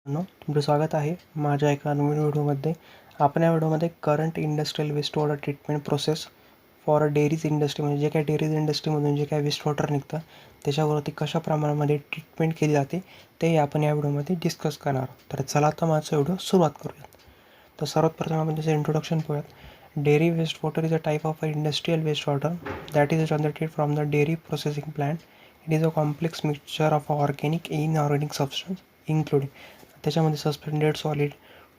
तुमचं स्वागत आहे माझ्या एका नवीन व्हिडिओमध्ये. आपण या व्हिडिओमध्ये current industrial waste water treatment process for a dairies industry, म्हणजे जे काही डेअरीज इंडस्ट्रीमधून जे काही वेस्ट वॉटर निघतं त्याच्यावरती कशा प्रमाणामध्ये ट्रीटमेंट केली जाते ते आपण या व्हिडिओमध्ये डिस्कस करणार आहोत. तर चला आता माझा व्हिडिओ सुरुवात करूयात. तर सर्वात प्रथम आपण त्याचं इंट्रोडक्शन पाहूयात. Dairy waste water is a type of industrial waste water that is generated from the dairy processing plant. It is a complex mixture of organic inorganic substance including त्याच्यामध्ये suspended solid,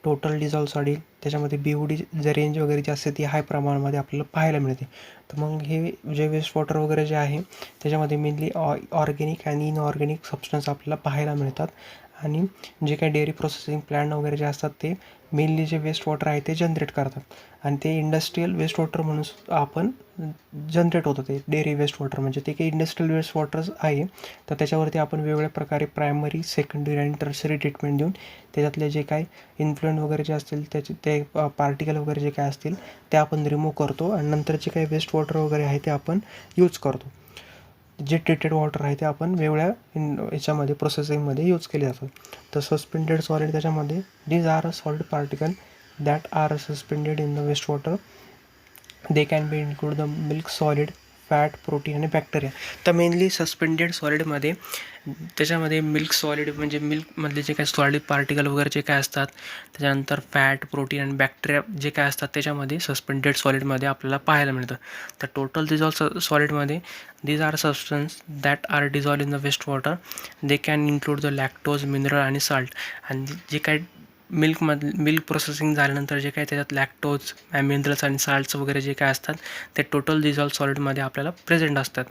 total dissolve solid, त्याच्यामध्ये BOD जे range वगैरे जे असते ती हाय प्रमाणामध्ये आपल्याला पाहायला मिळते. तर मग हे जे वेस्ट वॉटर वगैरे जे आहे त्याच्यामध्ये मेनली ऑर्गॅनिक आणि इनऑर्गॅनिक सबस्टन्स आपल्याला पाहायला मिळतात. आणि जे काही डेअरी प्रोसेसिंग प्लांट वगैरे जे असतात ते मेनली जे वेस्ट वॉटर आहे ते जनरेट करतात आणि ते इंडस्ट्रियल वेस्ट वॉटर म्हणून आपण जनरेट होतं. ते डेअरी वेस्ट वॉटर म्हणजे ते काही इंडस्ट्रियल वेस्ट वॉटर्स आहे. तर त्याच्यावरती आपण वेगवेगळ्या प्रकारे प्रायमरी, सेकंडरी आणि टर्शरी ट्रीटमेंट देऊन त्याच्यातले जे काही इन्फ्लुएंट वगैरे जे असतील त्याचे ते पार्टिकल वगैरे जे काय असतील ते आपण रिमूव्ह करतो आणि नंतर जे काही वेस्ट वॉटर वगैरे आहे ते आपण यूज करतो. जे ट्रीटेड वॉटर आहे ते आपण वेगवेगळ्या याच्यामध्ये प्रोसेसिंगमध्ये यूज केले जातात. तर सस्पेंडेड सॉलिड त्याच्यामध्ये these are a solid particle that are suspended in the waste water. They can be include the milk solid, fat, protein आणि बॅक्टेरिया. तर मेनली सस्पेंडेड सॉलिडमध्ये त्याच्यामध्ये मिल्क सॉलिड म्हणजे मिल्कमधले जे काही सॉलिड पार्टिकल वगैरे जे काय असतात, त्याच्यानंतर फॅट, प्रोटीन आणि बॅक्टेरिया जे काय असतात त्याच्यामध्ये सस्पेंडेड सॉलिडमध्ये आपल्याला पाहायला मिळतं. तर टोटल डिझॉल्व सॉलिडमध्ये these are substance that are dissolve in the waste water. They can include the lactose, mineral आणि साल्ट. आणि जे काही मिल्क प्रोसेसिंग झाल्यानंतर जे काही त्याच्यात लॅक्टोज, मिनरल्स आणि साल्ट्स वगैरे जे काय असतात ते टोटल डिझॉल्व सॉलिडमध्ये आपल्याला प्रेझेंट असतात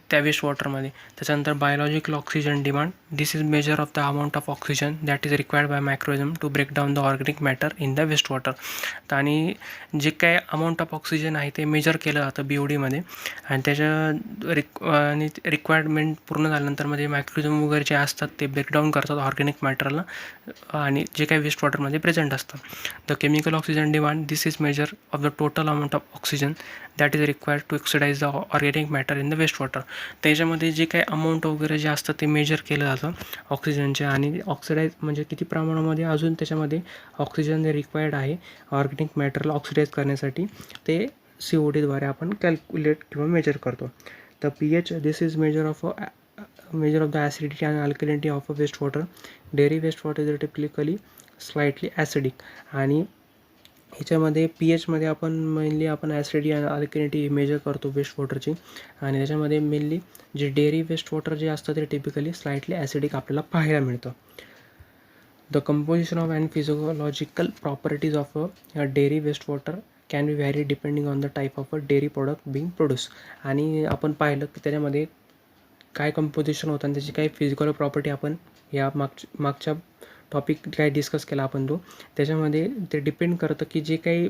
त्या वेस्ट वॉटरमध्ये. त्याच्यानंतर biological oxygen demand. This is measure of the amount of oxygen that is required by microorganism to break down the organic matter in the waste water. आणि जे काय अमाऊंट ऑफ ऑक्सिजन आहे ते major केलं जातं BODमध्ये आणि त्याच्या आणि रिक्वायरमेंट पूर्ण झाल्यानंतर मध्ये मायक्रोइझम वगैरे जे असतात ते ब्रेकडाऊन करतात ऑर्गॅनिक मॅटरला आणि जे काही वेस्ट वॉटरमध्ये प्रेझेंट असतं. The chemical oxygen demand. This is measure of the total amount of oxygen that is required to oxidise the organic matter in the waste water. त्याच्यामध्ये जे काही अमाऊंट वगैरे जे असतं ते मेजर केलं जातं ऑक्सिजनचे आणि ऑक्सिडाईज म्हणजे किती प्रमाणामध्ये अजून त्याच्यामध्ये ऑक्सिजन जे रिक्वायर्ड आहे ऑर्गॅनिक मॅटरला ऑक्सिडाईज करण्यासाठी ते CODद्वारे आपण कॅल्क्युलेट किंवा मेजर करतो. तर pH. This is measure of the acidity and alkalinity of a waste water. Dairy waste water is typically slightly acidic. आणि ह्याच्यामध्ये pHमध्ये आपण मेनली आपण ॲसिडिटी आणि अल्कलिनिटी मेजर करतो वेस्ट वॉटरची आणि त्याच्यामध्ये मेनली जे डेअरी वेस्ट वॉटर जे असतं ते टिपिकली स्लाइटली ॲसिडिक आपल्याला पाहायला मिळतं. The composition of and physiological properties of a dairy waste water can be vary depending on the type of a dairy product being produce. आणि आपण पाहिलं की त्याच्यामध्ये काय कंपोजिशन होतं आणि त्याची काही फिजिकल प्रॉपर्टी आपण या मागच्या टॉपिक काय डिस्कस केला आपण तो. त्याच्यामध्ये ते डिपेंड करतं की जे काही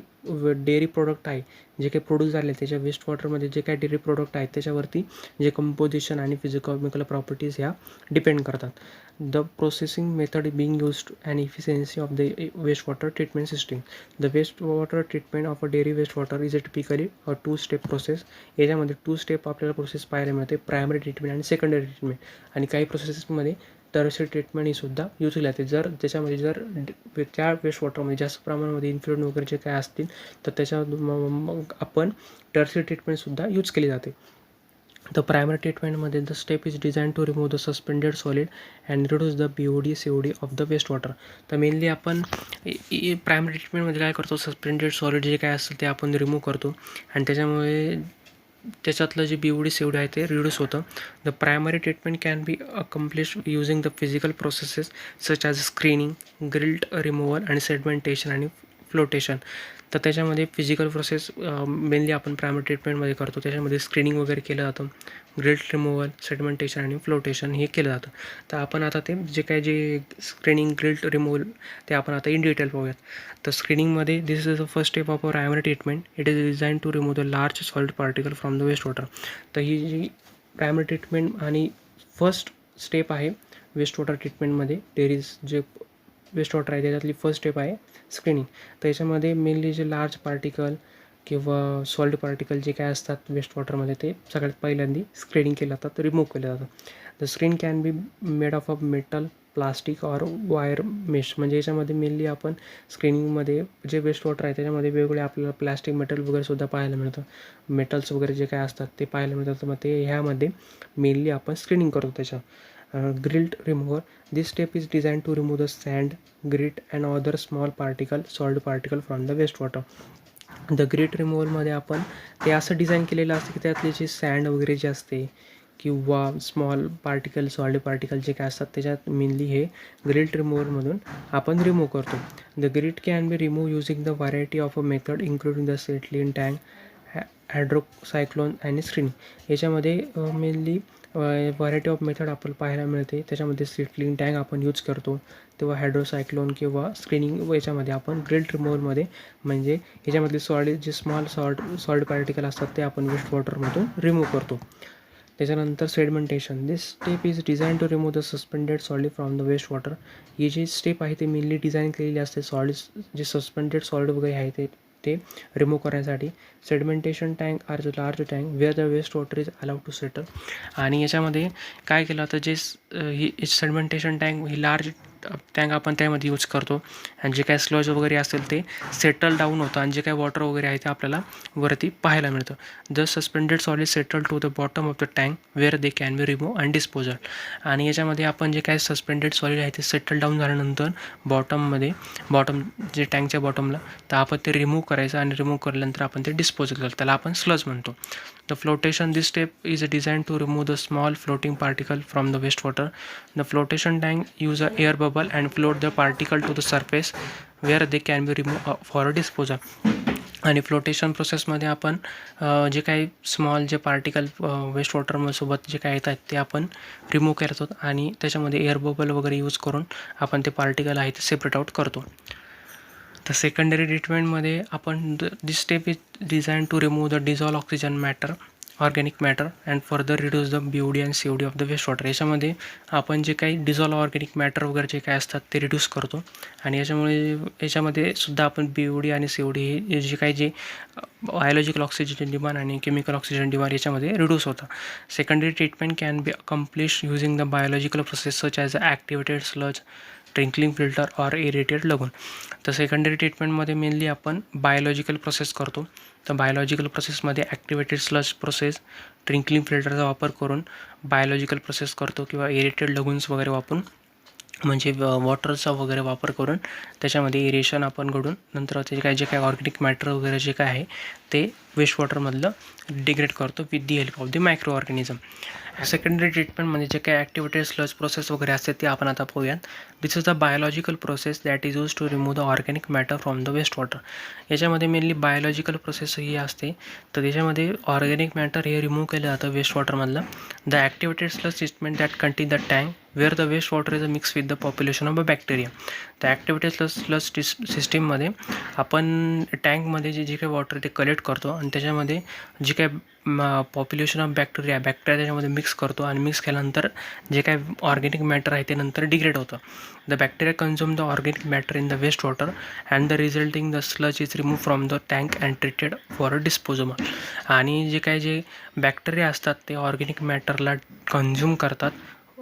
डेअरी प्रोडक्ट आहे जे काही प्रोड्यूस झाले त्याच्या वेस्ट वॉटरमध्ये जे काही डेअरी प्रोडक्ट आहेत त्याच्यावरती जे कंपोजिशन आणि फिजिकॉमिकल प्रॉपर्टीज ह्या डिपेंड करतात. The processing method being used and efficiency of the waste water treatment system. The waste water treatment of a dairy waste water is a typically a 2 step process. याच्यामध्ये 2 step आपल्याला process पाहायला मिळते, primary treatment आणि secondary treatment. आणि काही प्रोसेसेसमध्ये tertiary treatment ही सुद्धा use केली जाते. जर त्याच्यामध्ये जर त्या वेस्ट वॉटरमध्ये जास्त प्रमाणामध्ये इन्फ्लुएंट वगैरे जे काय असतील तर त्याच्या मग आपण टर्शरी ट्रीटमेंटसुद्धा यूज केली जाते. तर प्रायमरी ट्रीटमेंटमध्ये the step is design to remove the suspended solid and reduce the BOD COD of the waste water. तर मेनली आपण प्रायमरी ट्रीटमेंटमध्ये काय करतो, सस्पेंडेड सॉलिड जे काय असतं ते आपण रिमूव्ह करतो आणि त्याच्यामुळे त्याच्यातलं जे BOD COD आहे ते रिड्यूस होतं. The primary treatment can be accomplish using the physical processes such as screening, grit removal आणि सेडमेंटेशन आणि फ्लोटेशन. तर त्याच्यामध्ये फिजिकल प्रोसेस मेनली आपण प्रायमरी ट्रीटमेंटमध्ये करतो. त्याच्यामध्ये स्क्रीनिंग वगैरे केलं जातं, ग्रिल्ट रिमूव्हल, सेडमेंटेशन आणि फ्लोटेशन हे केलं जातं. तर आपण आता ते जे स्क्रीनिंग, ग्रिल्ट रिमूव्हल ते आपण आता इन डिटेल पाहूयात. तर स्क्रीनिंगमध्ये this is the first step of a primary treatment. It is design to remove the large solid particle from the waste water. तर ही जी प्रायमरी ट्रीटमेंट आणि फर्स्ट स्टेप आहे वेस्ट वॉटर ट्रीटमेंटमध्ये, डेअरीज जे वेस्ट वॉटर आहे त्याच्यातली first step आहे स्क्रीनिंग. तर याच्यामध्ये मेनली जे लार्ज पार्टिकल किंवा सॉलिड पार्टिकल जे काय असतात वेस्ट वॉटरमध्ये ते सगळ्यात पहिल्यांदा स्क्रीनिंग केलं जातं, रिमूव्ह केलं जातं. The screen can be made of a metal, plastic or wire mesh. म्हणजे याच्यामध्ये मेनली आपण स्क्रीनिंगमध्ये जे वेस्ट वॉटर आहे त्याच्यामध्ये वेगवेगळे आपल्याला प्लास्टिक मेटल वगैरे सुद्धा पाहायला मिळतं. मेटल्स वगैरे जे काय असतात ते पाहायला मिळतात. मग ते ह्यामध्ये मेनली आपण स्क्रीनिंग करतो त्याच्या. Grit remover. This step is design to remove the sand, grit and other small particle, salt particle from the waste water. The grit रिमूव्हरमध्ये आपण ते असं डिझाईन केलेलं असतं की त्यातले जे सँड वगैरे जे असते किंवा स्मॉल पार्टिकल, सॉलिड पार्टिकल जे काय असतात त्याच्यात मेनली हे ग्रिट रिमूव्हरमधून आपण रिमूव्ह करतो. The grit can be remove using the variety of a method including the settling tank, hydrocyclone आणि स्क्रीनिंग. याच्यामध्ये मेनली व्हरायटी ऑफ मेथड आपल्याला पाहायला मिळते. त्याच्यामध्ये सेटलिंग टँक आपण यूज करतो, तेव्हा हायड्रोसायक्लोन किंवा स्क्रीनिंग याच्यामध्ये आपण ग्रिल्ट रिमूव्हरमध्ये म्हणजे याच्यामधले सॉलिड जे स्मॉल सॉल्ट पार्टिकल असतात ते आपण वेस्ट वॉटरमधून रिमूव्ह करतो. त्याच्यानंतर sedimentation. This step is design to remove the suspended solid from the waste water. ही जी स्टेप आहे ते मेनली डिझाईन केलेली असते सॉलिड जे सस्पेंडेड सॉलिड वगैरे आहे ते रिमूव्ह करण्यासाठी. Sedimentation tank are the large tank where the waste water is allowed to settle. आणि याच्यामध्ये काय केलं तर जे ही सेडमेंटेशन टँक ही लार्ज टँक आपण त्यामध्ये यूज करतो आणि जे काय स्लज वगैरे असेल ते सेटल डाऊन होतं आणि जे काय वॉटर वगैरे आहे ते आपल्याला वरती पाहायला मिळतं. The suspended solid settle to the bottom of the tank where they can be remove and disposal. आणि याच्यामध्ये आपण जे काय सस्पेंडेड सॉलिड आहे ते सेटल डाऊन झाल्यानंतर बॉटम जे टँकच्या बॉटमला तर आपण ते रिमूव्ह करायचं आणि रिमूव्ह केल्यानंतर आपण ते डिस्पोजल करतो, त्याला आपण स्लज म्हणतो. The flotation. This step is design to remove the small floating particle from the waste water. The flotation tank use a air bubble and float the particle to the surface where they can be remove for disposal. आणि flotation प्रोसेसमध्ये आपण जे काही small जे particle waste वॉटरसोबत जे काय येतात ते आपण रिमूव्ह करतो आणि त्याच्यामध्ये एअर बबल वगैरे यूज करून आपण ते पार्टिकल आहे ते सेपरेट आउट करतो. तर सेकंडरी ट्रीटमेंटमध्ये आपण this step is design to remove the dissolve oxygen matter, organic matter and further reduce the BOD and COD of the waste water. याच्यामध्ये आपण जे काही डिझॉल्व ऑर्गॅनिक मॅटर वगैरे जे काय असतात ते रिड्यूस करतो आणि याच्यामध्ये सुद्धा आपण BOD आणि COD हे जे काही जे बायोलॉजिकल ऑक्सिजन डिमांड आणि केमिकल ऑक्सिजन डिमांड याच्यामध्ये रिड्यूस होतं. Secondary treatment can be accomplish using the biological process such as activated sludge, trickling filter or aerated lagoon. तर सेकंडरी ट्रीटमेंटमध्ये मेनली आपण बायोलॉजिकल प्रोसेस करतो. तर बायोलॉजिकल प्रोसेसमध्ये ॲक्टिवेटेड स्लज प्रोसेस, ट्रिंकलिंग फिल्टरचा वापर करून बायोलॉजिकल प्रोसेस करतो किंवा एरेटेड लगून्स वगैरे वापरून म्हणजे वॉटरचा वगैरे वापर करून त्याच्यामध्ये एरेशन आपण घडून नंतर ते जे काय ऑर्गॅनिक मॅटर वगैरे जे काय आहे ते वेस्ट वॉटरमधलं डिग्रेड करतो with the help of the micro organism. Secondary ट्रीटमेंटमध्ये जे काही ॲक्टिवेटेड स्लज प्रोसेस वगैरे असते ते आपण आता पाहूयात. This is the biological process that is use to remove the organic matter from the waste water. याच्यामध्ये मेनली बायोलॉजिकल प्रोसेस ही असते. तर त्याच्यामध्ये ऑर्गॅनिक मॅटर हे रिमूव्ह केलं जातं वेस्ट वॉटरमधलं. The activated sludge treatment that contain the tank where the waste water is a mix with the population of a bacteria. तर ॲक्टिवेटेड स्लज सिस्टीममध्ये आपण टँकमध्ये जे काही वॉटर ते कलेक्ट करतो आणि त्याच्यामध्ये जे काय पॉप्युलेशन ऑफ बॅक्टेरिया त्याच्यामध्ये मिक्स करतो आणि मिक्स केल्यानंतर जे काय ऑर्गॅनिक मॅटर आहे ते नंतर डिग्रेड होतं. The bacteria consume the organic matter in the waste water and the resulting the sludge is remove from the tank and treated for a disposal. आणि जे बॅक्टेरिया असतात ते ऑर्गॅनिक मॅटरला कन्झ्युम करतात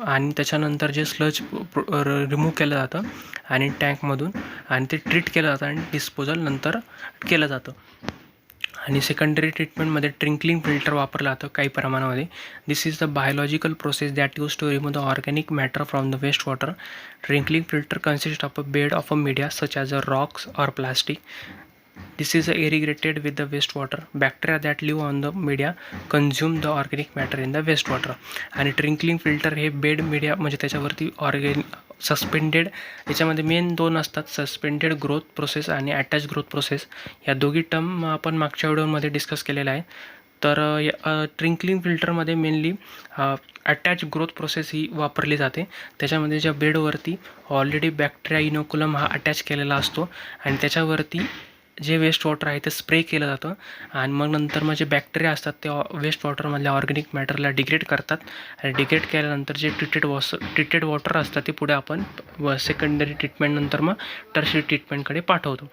आणि त्याच्यानंतर जे स्लज रिमूव्ह केलं जातं आणि टँकमधून आणि ते ट्रीट केलं जातं आणि डिस्पोजल नंतर केलं जातं. आणि सेकंडरी ट्रीटमेंटमध्ये ट्रिंकलिंग फिल्टर वापरलं जातं काही प्रमाणामध्ये. This is the biological process that use to remove the organic matter from the waste water. Trickling filter consists of a bed of a media such as a rocks or plastic. This is irrigated with the wastewater. Bacteria that live on the media consume the organic matter in the wastewater. आणि ट्रिंकलिंग filter हे bed media म्हणजे त्याच्यावरती suspended याच्यामध्ये main दोन असतात, suspended growth process आणि attach growth process. या दोघी टर्म आपण मागच्या व्हिडिओमध्ये डिस्कस केलेला आहे. तर ट्रिंकलिंग फिल्टरमध्ये मेनली अटॅच ग्रोथ प्रोसेस ही वापरली जाते. त्याच्यामध्ये ज्या बेडवरती ऑलरेडी बॅक्टेरिया इनोकुलम हा अटॅच केलेला असतो आणि त्याच्यावरती जे वेस्ट वॉटर आहे ते स्प्रे केलं जातं आणि मग जे बॅक्टेरिया असतात ते वेस्ट वॉटरमधल्या ऑर्गॅनिक मॅटरला डिग्रेड करतात आणि डिग्रेड केल्यानंतर जे ट्रीटेड वॉटर असतात ते पुढे आपण सेकंडरी ट्रीटमेंटनंतर मग टर्शरी ट्रीटमेंटकडे पाठवतो.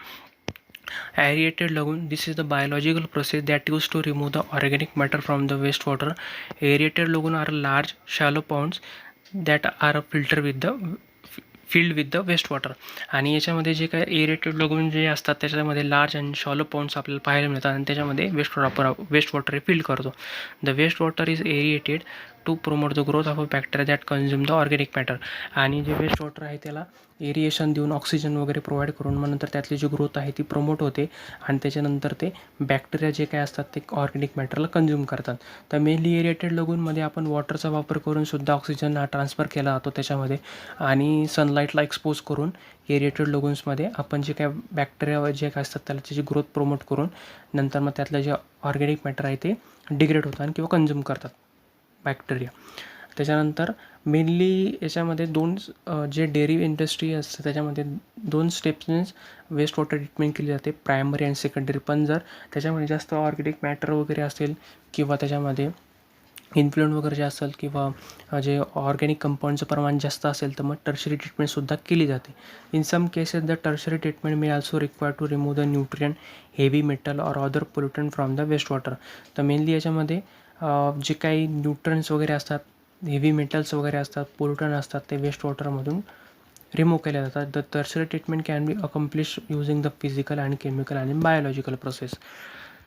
Aerated lagoon. This is the biological process that used to remove the organic matter from the wastewater. Aerated lagoon are large, shallow ponds that are filtered with the filled with the waste water. आणि याच्यामध्ये जे काही aerated लगून जे असतात त्याच्यामध्ये large and shallow Pond's आपल्याला पाहायला मिळतात आणि त्याच्यामध्ये वेस्ट वॉटर हे फिल करतो. The waste water is aerated to promote the growth of a bacteria that consume the organic matter. आणि जे वेस्ट वॉटर आहे त्याला एरिएशन देऊन ऑक्सिजन वगैरे प्रोव्हाइड करून मग नंतर त्यातली जी ग्रोथ आहे ती प्रमोट होते आणि त्याच्यानंतर ते बॅक्टेरिया जे काय असतात ते ऑर्गॅनिक मॅटरला कन्झ्युम करतात. तर मेनली एरिएटेड लगूनमध्ये आपण वॉटरचा वापर करून सुद्धा ऑक्सिजन हा ट्रान्सफर केला जातो त्याच्यामध्ये आणि सनलाईटला एक्सपोज करून एरिएटेड लगून्समध्ये आपण जे काय बॅक्टेरिया जे काय असतात त्याला त्याची ग्रोथ प्रमोट करून नंतर मग त्यातलं जे ऑर्गॅनिक मॅटर आहे ते डिग्रेड होतात किंवा कन्झ्युम करतात बॅक्टेरिया. त्याच्यानंतर मेनली याच्यामध्ये जे डेअरी इंडस्ट्री असते त्याच्यामध्ये 2 स्टेप्सनेच वेस्ट वॉटर ट्रीटमेंट केली जाते, प्रायमरी आणि सेकंडरी. पण जर त्याच्यामध्ये जास्त ऑर्गॅनिक मॅटर वगैरे असेल किंवा त्याच्यामध्ये इन्फ्लुएंट वगैरे जे असेल किंवा जे ऑर्गॅनिक कंपाऊंडचं प्रमाण जास्त असेल तर मग टर्शरी ट्रीटमेंटसुद्धा केली जाते. In some cases the tertiary treatment may also require to remove the nutrient, heavy metal or other pollutant from the waste water. तर मेनली याच्यामध्ये जे काही न्यूट्रन्स वगैरे असतात, हेवी मेटल्स वगैरे असतात, पोल्युटन असतात ते वेस्ट वॉटरमधून रिमूव्ह केल्या जातात. The tertiary treatment can be accomplish using the physical आणि केमिकल आणि बायोलॉजिकल प्रोसेस.